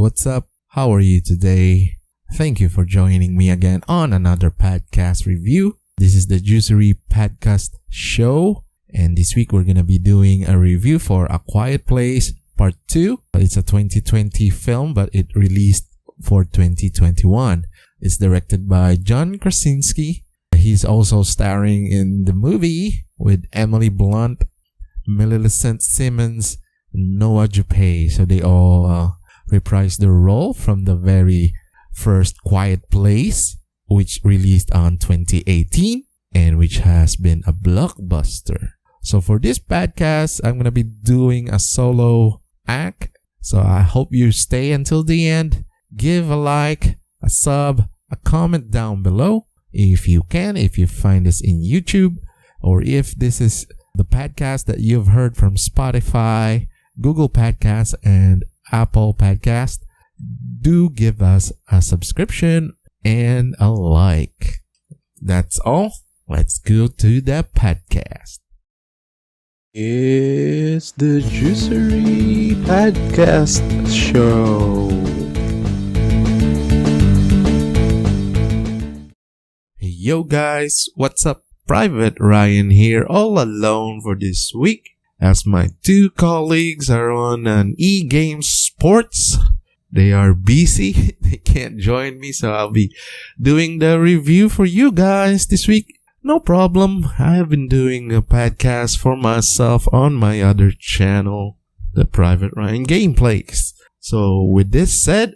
What's up? How are you today? Thank you for joining me again on another podcast review. This is the Juicery Podcast Show, and this week we're going to be doing a review for A Quiet Place Part 2. It's a 2020 film, but it released for 2021. It's directed by John Krasinski. He's also starring in the movie with Emily Blunt, Millicent Simmons, Noah Jupe. So they all reprised their role from the very first Quiet Place, which released on 2018 and which has been a blockbuster. So for this podcast, I'm going to be doing a solo act. So I hope you stay until the end. Give a like, a sub, a comment down below if you can, if you find this in YouTube, or if this is the podcast that you've heard from Spotify, Google Podcasts, and Apple Podcast. Do give us a subscription and a like. That's all. Let's go to the podcast. It's the Juicery Podcast Show. Hey, yo guys, what's up? Private Ryan here, all alone for this week, as my two colleagues are on an e-game sports. They are busy. They can't join me, so I'll be doing the review for you guys this week. No problem. I have been doing a podcast for myself on my other channel, the Private Ryan Gameplays. So with this said,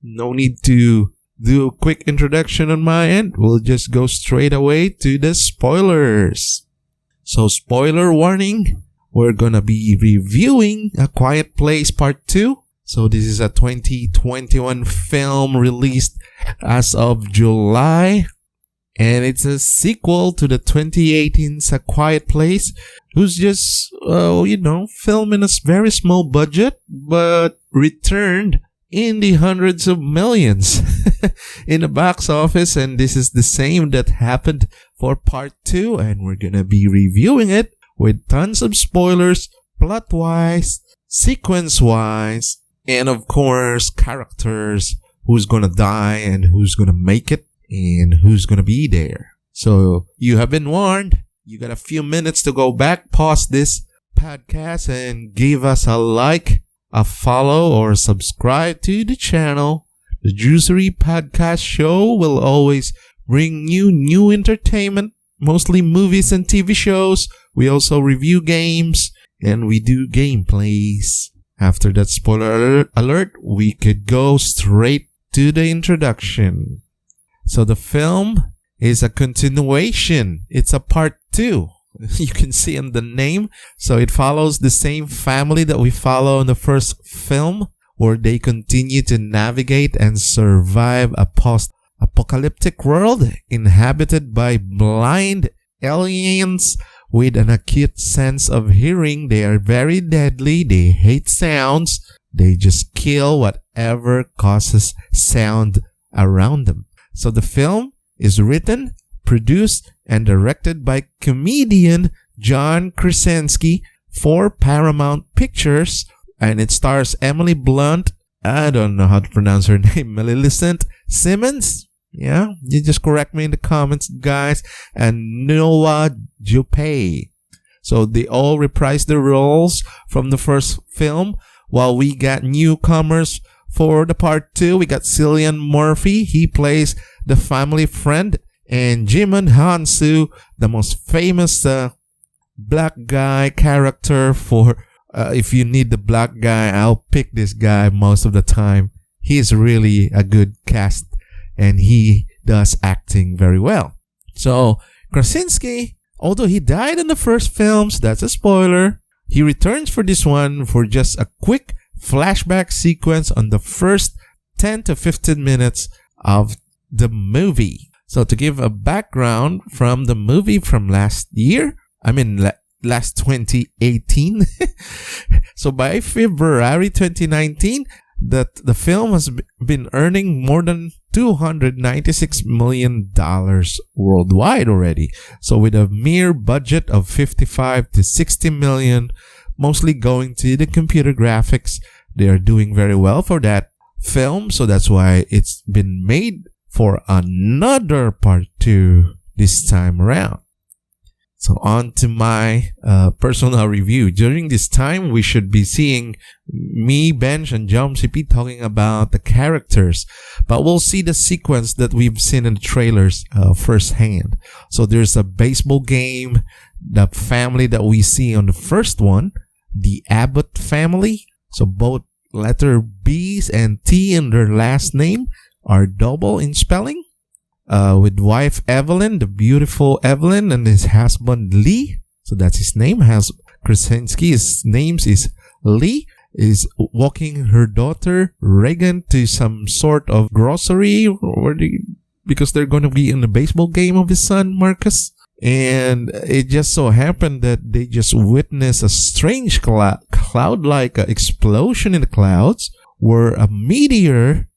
no need to do a quick introduction on my end. We'll just go straight away to the spoilers. So spoiler warning, we're gonna be reviewing A Quiet Place Part 2. So this is a 2021 film released as of July. And it's a sequel to the 2018's A Quiet Place, who's just, filmed in a very small budget, but returned in the hundreds of millions in the box office. And this is the same that happened for Part 2. And we're gonna be reviewing it with tons of spoilers, plot-wise, sequence-wise, and of course, characters, who's gonna die and who's gonna make it and who's gonna be there. So you have been warned. You got a few minutes to go back, pause this podcast, and give us a like, a follow, or subscribe to the channel. The Juicery Podcast Show will always bring you new entertainment, mostly movies and TV shows. We also review games and we do gameplays. After that spoiler alert, we could go straight to the introduction. So the film is a continuation. It's a part 2. You can see in the name. So it follows the same family that we follow in the first film, where they continue to navigate and survive a post-apocalyptic world inhabited by blind aliens with an acute sense of hearing. They are very deadly. They hate sounds. They just kill whatever causes sound around them. So the film is written, produced, and directed by comedian John Krasinski for Paramount Pictures, and it stars Emily Blunt. I don't know how to pronounce her name. Millicent Simmons. Yeah, you just correct me in the comments, guys. And Noah Jupe. So they all reprised their roles from the first film, while we got newcomers for the part 2. We got Cillian Murphy. He plays the family friend. And Jimon Hansu, the most famous black guy character for... if you need the black guy, I'll pick this guy most of the time. He's really a good cast, and he does acting very well. So Krasinski, although he died in the first films, that's a spoiler, he returns for this one for just a quick flashback sequence on the first 10 to 15 minutes of the movie. So to give a background from the movie from last 2018. So by February 2019, the film has been earning more than $296 million worldwide already. So with a mere budget of 55 to 60 million, mostly going to the computer graphics, they are doing very well for that film, so that's why it's been made for another part 2 this time around. So on to my personal review. During this time, we should be seeing me, Benj, and Jom CP talking about the characters. But we'll see the sequence that we've seen in the trailers firsthand. So there's a baseball game, the family that we see on the first one, the Abbott family. So both letter B's and T in their last name are double in spelling. With wife Evelyn, the beautiful Evelyn, and his husband Lee. So that's his name. Krasinski, his name is Lee, is walking her daughter Reagan to some sort of grocery because they're going to be in the baseball game of his son Marcus. And it just so happened that they just witnessed a strange cloud-like explosion in the clouds where a meteor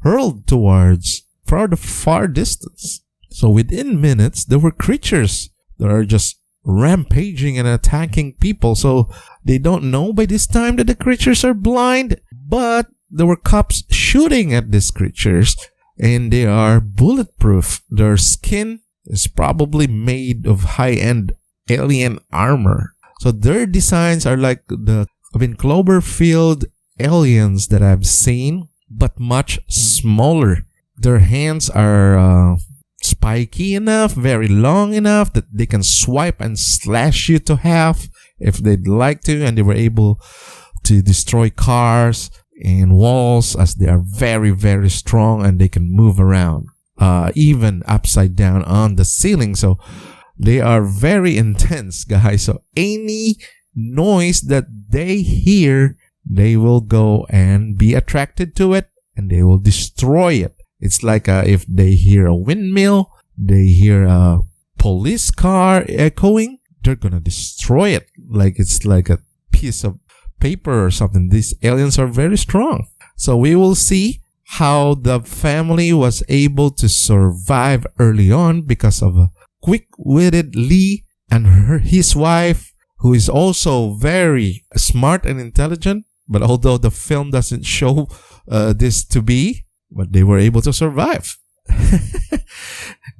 hurled towards from the far distance. So within minutes, there were creatures that are just rampaging and attacking people. So they don't know by this time that the creatures are blind, but there were cops shooting at these creatures, and they are bulletproof. Their skin is probably made of high-end alien armor. So their designs are like the Cloverfield aliens that I've seen, but much smaller. Their hands are spiky enough, very long enough that they can swipe and slash you to half if they'd like to, and they were able to destroy cars and walls as they are very, very strong, and they can move around, even upside down on the ceiling. So they are very intense, guys. So any noise that they hear, they will go and be attracted to it, and they will destroy it. It's like if they hear a windmill, they hear a police car echoing, they're gonna destroy it. Like it's like a piece of paper or something. These aliens are very strong. So we will see how the family was able to survive early on because of a quick-witted Lee and his wife, who is also very smart and intelligent. But although the film doesn't show this to be, but they were able to survive.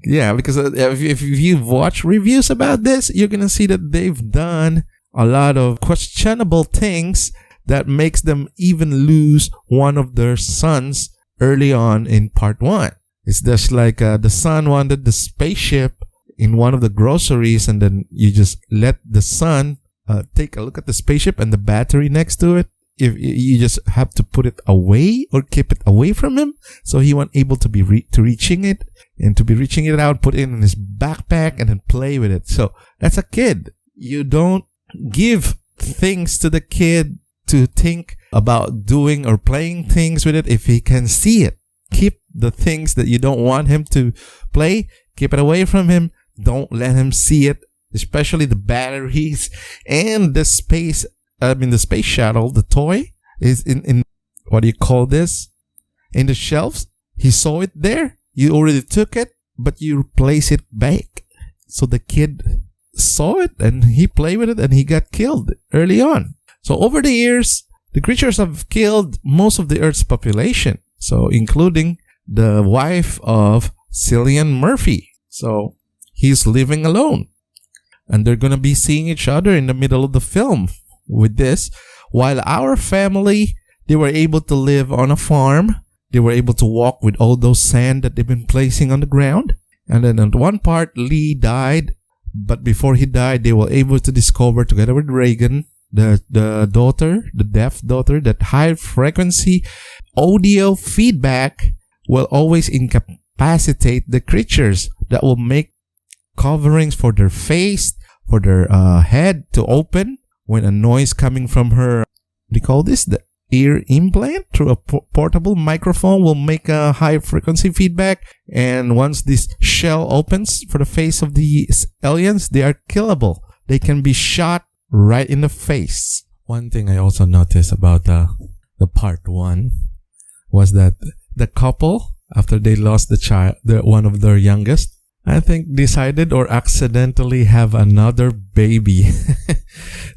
Yeah, because if you've watched reviews about this, you're going to see that they've done a lot of questionable things that makes them even lose one of their sons early on in part 1. It's just like the son wanted the spaceship in one of the groceries, and then you just let the son take a look at the spaceship and the battery next to it. If you just have to put it away or keep it away from him, so he wasn't able to be reaching it out, put it in his backpack, and then play with it. So that's a kid. You don't give things to the kid to think about doing or playing things with it if he can see it. Keep the things that you don't want him to play. Keep it away from him. Don't let him see it, especially the batteries and the space shuttle. The toy is in what do you call this? In the shelves. He saw it there. You already took it, but you place it back. So the kid saw it and he played with it and he got killed early on. So over the years, the creatures have killed most of the Earth's population. So including the wife of Cillian Murphy. So he's living alone. And they're going to be seeing each other in the middle of the film with this. While our family, they were able to live on a farm. They were able to walk with all those sand that they've been placing on the ground. And then at one part, Lee died. But before he died, they were able to discover, together with Reagan, the deaf daughter, that high frequency audio feedback will always incapacitate the creatures. That will make coverings for their face, for their head to open when a noise coming from her, they call this the ear implant, through a portable microphone will make a high frequency feedback. And once this shell opens for the face of the aliens, they are killable. They can be shot right in the face. One thing I also noticed about the part 1 was that the couple, after they lost the child, one of their youngest, I think decided or accidentally have another baby.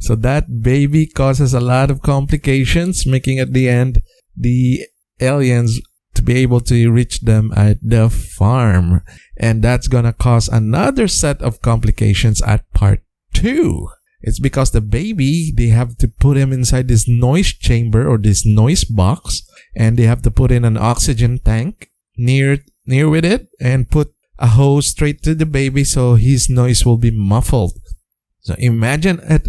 So that baby causes a lot of complications, making at the end the aliens to be able to reach them at the farm. And that's gonna cause another set of complications at part 2. It's because the baby, they have to put him inside this noise chamber or this noise box, and they have to put in an oxygen tank near with it and put a hose straight to the baby so his noise will be muffled. So imagine it,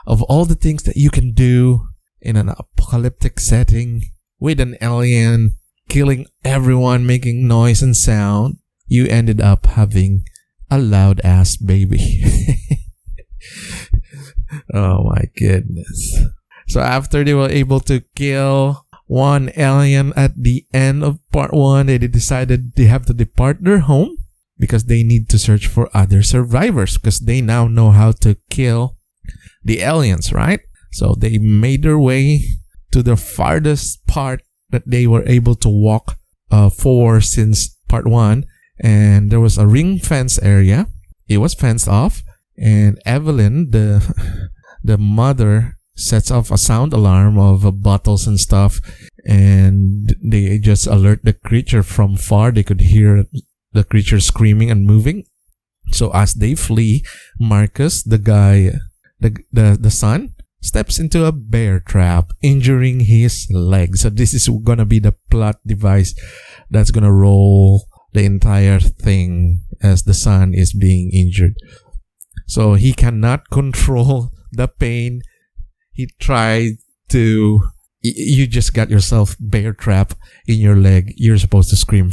of all the things that you can do in an apocalyptic setting with an alien killing everyone, making noise and sound, you ended up having a loud ass baby. Oh my goodness. So after they were able to kill one alien at the end of part 1, they decided they have to depart their home because they need to search for other survivors because they now know how to kill the aliens, right? So they made their way to the farthest part that they were able to walk for since part 1, and there was a ring fence area. It was fenced off, and Evelyn, the mother, sets off a sound alarm of bottles and stuff, and they just alert the creature from far. They could hear the creature screaming and moving. So as they flee, Marcus, the guy, the son, steps into a bear trap, injuring his leg. So this is gonna be the plot device that's gonna roll the entire thing as the son is being injured. So he cannot control the pain. He tried to... You just got yourself bear trap in your leg. You're supposed to scream.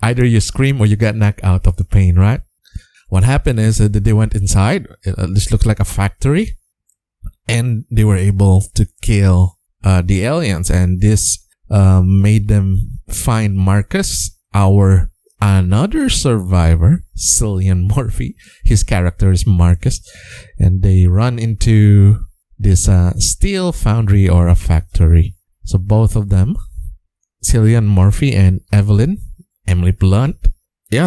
Either you scream or you get knocked out of the pain, right? What happened is that they went inside. This looks like a factory. And they were able to kill the aliens. And this made them find Marcus, another survivor, Cillian Murphy. His character is Marcus. And they run into this steel foundry or a factory. So both of them, Cillian Murphy and Emily Blunt,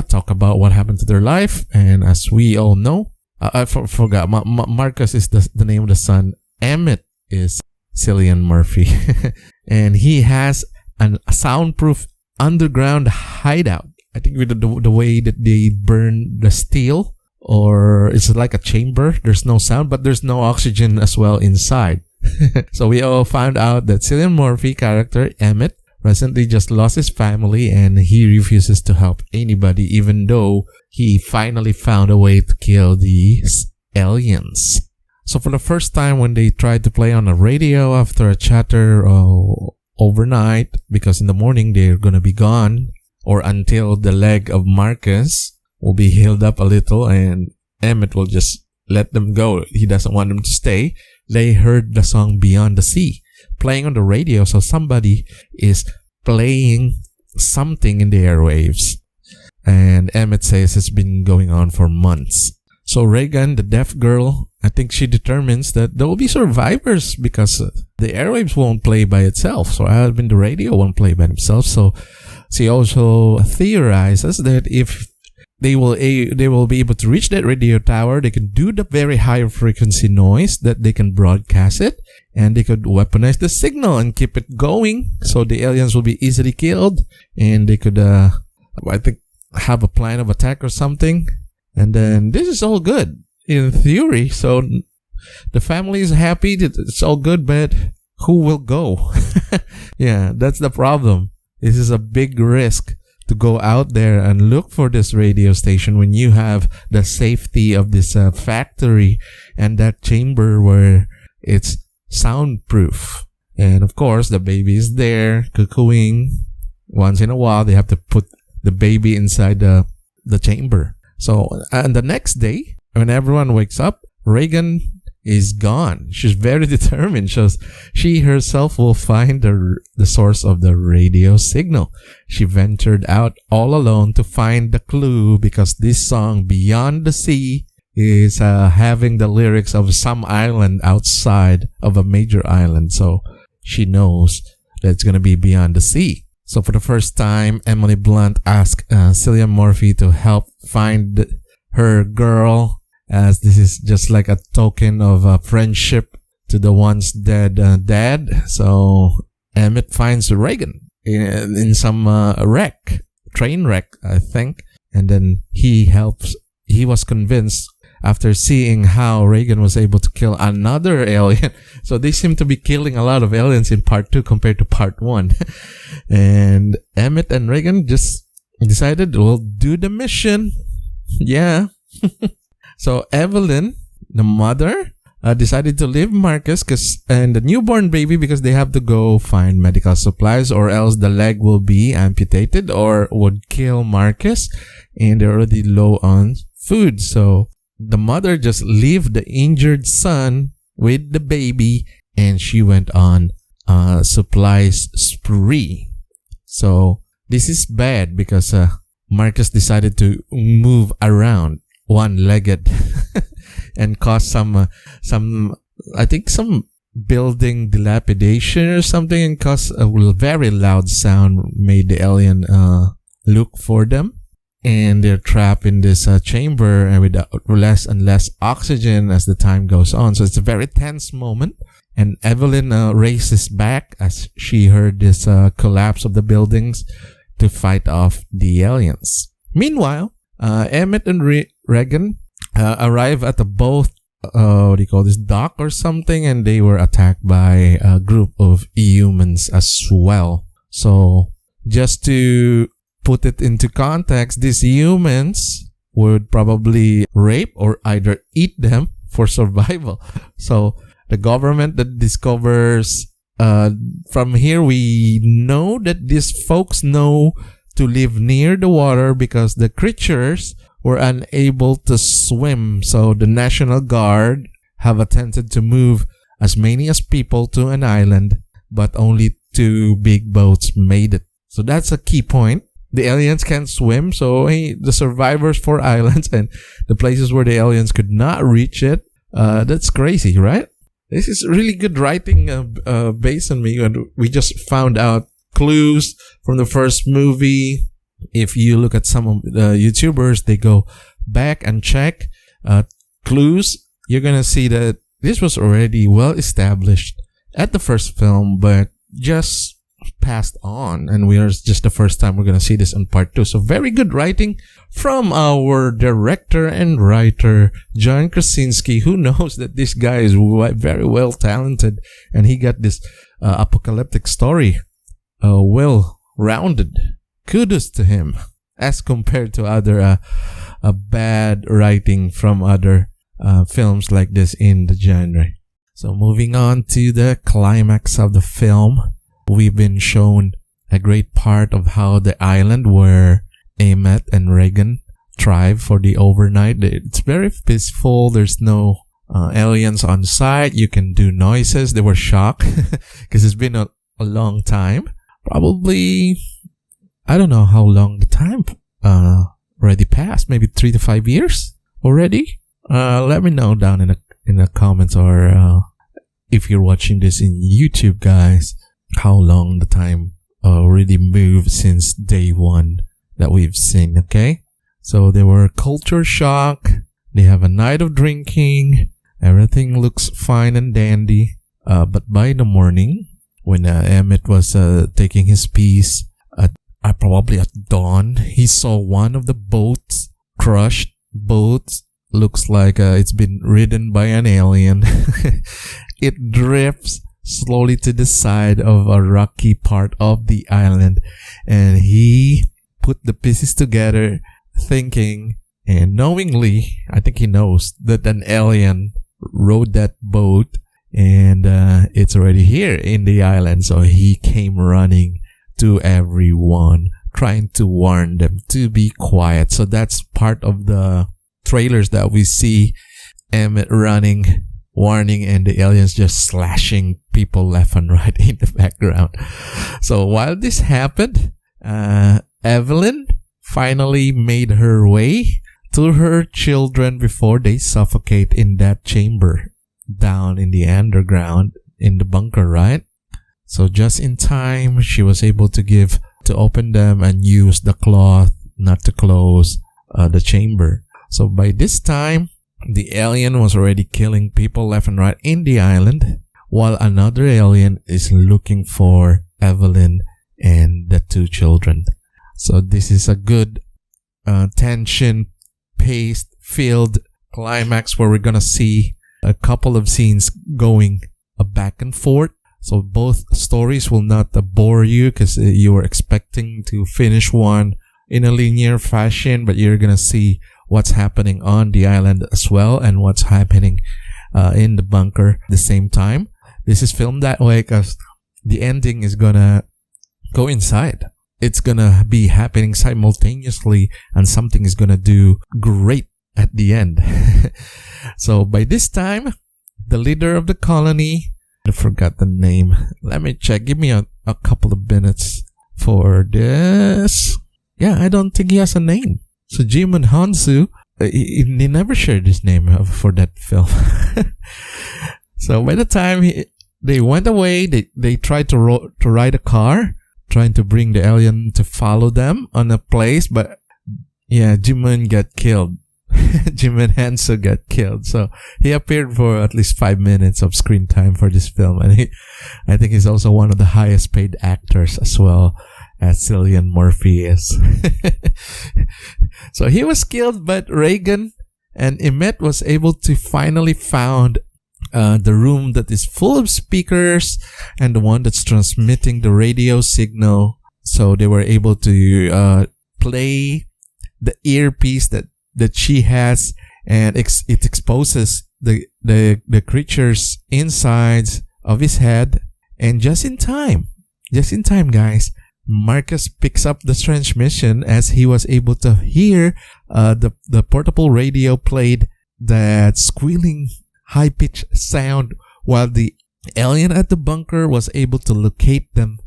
talk about what happened to their life. And as we all know, I forgot, Marcus is the name of the son. Emmett is Cillian Murphy. And he has a soundproof underground hideout. I think with the way that they burn the steel, or it's like a chamber. There's no sound, but there's no oxygen as well inside. So we all found out that Cillian Murphy character, Emmett, recently just lost his family, and he refuses to help anybody, even though he finally found a way to kill these aliens. So for the first time, when they tried to play on the radio after a chatter overnight, because in the morning they're going to be gone, or until the leg of Marcus will be healed up a little and Emmett will just let them go. He doesn't want them to stay. They heard the song Beyond the Sea playing on the radio. So somebody is playing something in the airwaves. And Emmett says it's been going on for months. So Reagan, the deaf girl, I think she determines that there will be survivors because the airwaves won't play by itself. So even the radio won't play by themselves. So she also theorizes that if they will be able to reach that radio tower, they can do the very high frequency noise that they can broadcast it, and they could weaponize the signal and keep it going so the aliens will be easily killed, and they could I think have a plan of attack or something. And then this is all good in theory. So the family is happy that it's all good, but who will go? Yeah, that's the problem. This is a big risk to go out there and look for this radio station when you have the safety of this factory and that chamber where it's soundproof. And of course, the baby is there cuckooing. Once in a while, they have to put the baby inside the chamber. So, and the next day, when everyone wakes up, Reagan is gone. She's very determined. She herself will find the source of the radio signal. She ventured out all alone to find the clue, because this song, Beyond the Sea, is having the lyrics of some island outside of a major island. So she knows that it's going to be beyond the sea. So for the first time, Emily Blunt asked Cillian Murphy to help find her girl, as this is just like a token of friendship to the once dead dad. So Emmett finds Reagan in some train wreck, I think. And then he was convinced after seeing how Reagan was able to kill another alien. So they seem to be killing a lot of aliens in part 2 compared to part 1. And Emmett and Reagan just decided, we'll do the mission. Yeah. So Evelyn, the mother, decided to leave Marcus and the newborn baby because they have to go find medical supplies, or else the leg will be amputated or would kill Marcus, and they're already low on food. So the mother just leave the injured son with the baby, and she went on supplies spree. So this is bad because Marcus decided to move around one-legged and cause some I think some building dilapidation or something, and cause a very loud sound made the alien look for them. And they're trapped in this chamber and with less and less oxygen as the time goes on. So it's a very tense moment. And Evelyn races back as she heard this collapse of the buildings to fight off the aliens. Meanwhile, Emmett and Reagan arrive at the boat, dock or something, and they were attacked by a group of humans as well. So just to put it into context, these humans would probably rape or either eat them for survival. So the government that discovers, from here we know that these folks know to live near the water because the creatures were unable to swim. So the National Guard have attempted to move as many as people to an island, but only 2 big boats made it. So that's a key point. The aliens can't swim, so the survivors 4 islands and the places where the aliens could not reach it. That's crazy, right? This is really good writing based on me. We just found out clues from the first movie. If you look at some of the YouTubers, they go back and check clues. You're going to see that this was already well established at the first film, but just passed on, and just the first time we're going to see this in part 2. So very good writing from our director and writer John Krasinski, who knows that this guy is very well talented, and he got this apocalyptic story well rounded. Kudos to him as compared to other bad writing from other films like this in the genre. So moving on to the climax of the film, we've been shown a great part of how the island where Emmett and Reagan thrive for the overnight. It's very peaceful. There's no aliens on site. You can do noises. They were shocked because it's been a long time. Probably, I don't know how long the time already passed. Maybe 3 to 5 years already. Let me know down in the comments, or if you're watching this in YouTube, guys, how long the time already moved since day 1 that we've seen. Okay, so they were culture shock. They have a night of drinking. Everything looks fine and dandy. But by the morning, when Emmett was taking his piece, probably at dawn, he saw one of the boats crushed. Boat looks like it's been ridden by an alien. It drifts slowly to the side of a rocky part of the island, and he put the pieces together, thinking and knowingly, I think he knows that an alien rode that boat, and it's already here in the island. So he came running to everyone, trying to warn them to be quiet. So that's part of the trailers that we see Emmett running, warning, and the aliens just slashing people left and right in the background. So while this happened, Evelyn finally made her way to her children before they suffocate in that chamber down in the underground in the bunker, right? So just in time, she was able to open them and use the cloth not to close the chamber. So by this time, the alien was already killing people left and right in the island. while another alien is looking for Evelyn and the two children. So this is a good tension-paced, filled climax where we're gonna see a couple of scenes going back and forth. So both stories will not bore you because you were expecting to finish one in a linear fashion, but you're gonna see what's happening on the island as well and what's happening in the bunker at the same time. This is filmed that way because the ending is gonna coincide. It's gonna be happening simultaneously, and something is gonna do great at the end. So by this time, the leader of the colony, I forgot the name. Let me check. Give me a couple of minutes for this. Yeah, I don't think he has a name. So Jimon Hansu, he never shared his name for that film. So by the time they went away, they tried to ride a car, trying to bring the alien to follow them on a place, but yeah, Jimon got killed. Jimon Hansu got killed. So he appeared for at least 5 minutes of screen time for this film, and I think he's also one of the highest paid actors as well as Cillian Murphy is. So he was killed, but Reagan and Emmett was able to finally found the room that is full of speakers and the one that's transmitting the radio signal. So they were able to play the earpiece that she has, and it exposes the creature's insides of his head. And just in time, guys, Marcus picks up the transmission as he was able to hear the portable radio played that squealing high-pitched sound, while the alien at the bunker was able to locate them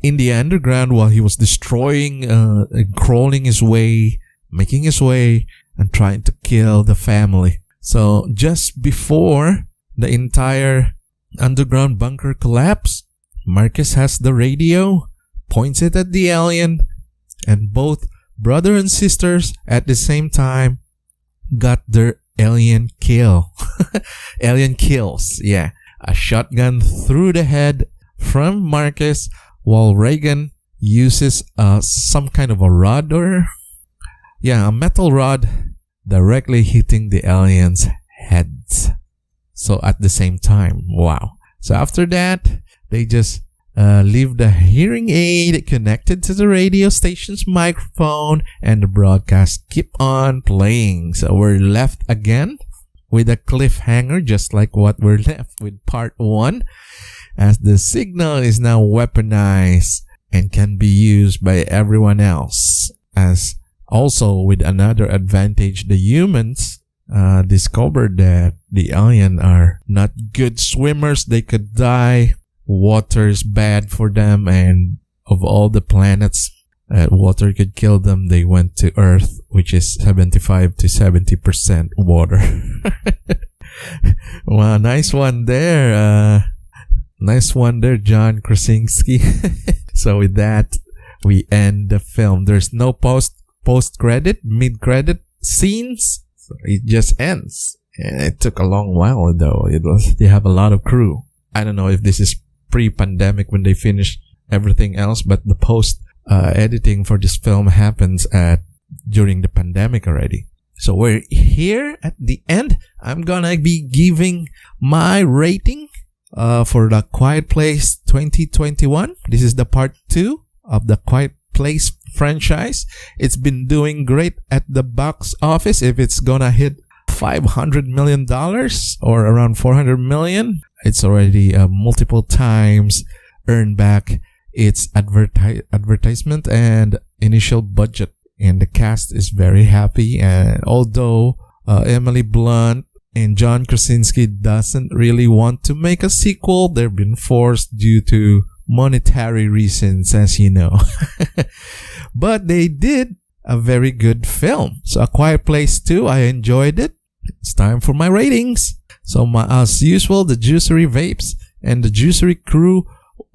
in the underground while he was destroying and crawling his way, making his way, and trying to kill the family. So just before the entire underground bunker collapsed, Marcus has the radio, points it at the alien, and both brother and sisters at the same time got their alien kill. Alien kills, yeah. A shotgun through the head from Marcus, while Reagan uses some kind of a rod a metal rod directly hitting the aliens' heads. So at the same time, wow. So after that, they just leave the hearing aid connected to the radio station's microphone, and the broadcast keep on playing. So we're left again with a cliffhanger, just like what we're left with part 1, as the signal is now weaponized and can be used by everyone else. As also with another advantage, the humans discovered that the alien are not good swimmers. They could die. Water is bad for them, and of all the planets water could kill them, they went to Earth, which is 75 to 70% water. Wow, nice one there. Nice one there, John Krasinski. So with that, we end the film. There's no post-credit, mid-credit scenes. So it just ends. And it took a long while, though. They have a lot of crew. I don't know if this is pre-pandemic when they finished everything else, but the post-editing for this film happens during the pandemic already. So we're here at the end. I'm gonna be giving my rating for the Quiet Place 2021. This is the part 2 of the Quiet Place franchise. It's been doing great at the box office. If it's gonna hit $500 million or around $400 million, it's already multiple times earned back its advertisement and initial budget. And the cast is very happy. And although Emily Blunt and John Krasinski doesn't really want to make a sequel, they've been forced due to monetary reasons, as you know. But they did a very good film. So A Quiet Place 2, I enjoyed it. It's time for my ratings. So as usual, the Juicery Vapes and the Juicery crew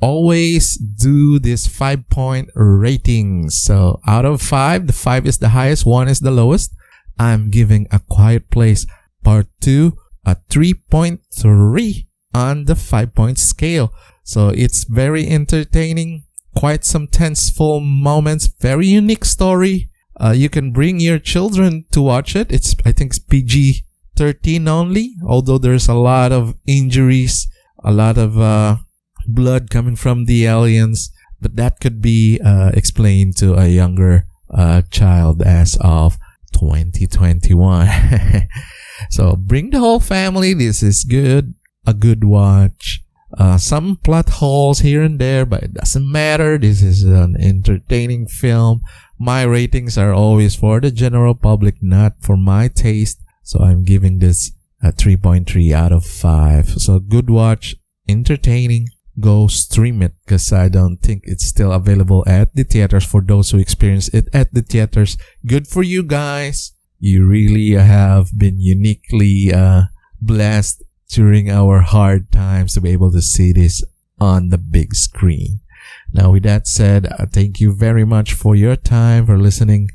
always do this 5-point ratings. So out of 5, the 5 is the highest, 1 is the lowest. I'm giving A Quiet Place Part 2 a 3.3 on the 5-point scale. So it's very entertaining, quite some tenseful moments, very unique story. You can bring your children to watch it. I think it's PG-13 only, although there's a lot of injuries, a lot of blood coming from the aliens, but that could be explained to a younger child as of 2021. So bring the whole family. This is a good watch. Some plot holes here and there, but it doesn't matter. This is an entertaining film. My ratings are always for the general public, not for my taste. So I'm giving this a 3.3 out of 5. So good watch, entertaining. Go stream it, because I don't think it's still available at the theaters for those who experience it at the theaters. Good for you guys. You really have been uniquely blessed during our hard times to be able to see this on the big screen. Now, with that said, thank you very much for your time, for listening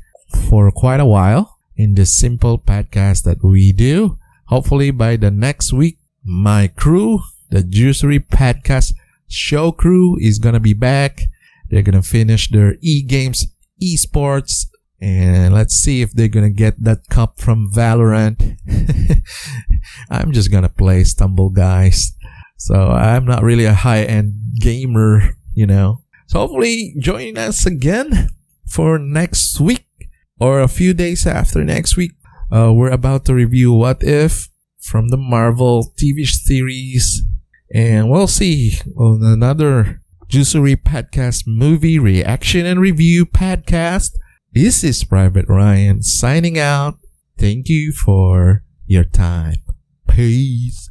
for quite a while in this simple podcast that we do. Hopefully by the next week, my crew, the Juicery Podcast show crew, is going to be back. They're going to finish their e-games, esports, and let's see if they're going to get that cup from Valorant. I'm just going to play Stumble Guys. So I'm not really a high-end gamer, So hopefully join us again for next week or a few days after next week. We're about to review What If from the Marvel TV series. And we'll see on another Juicery Podcast movie reaction and review podcast. This is Private Ryan signing out. Thank you for your time. Peace.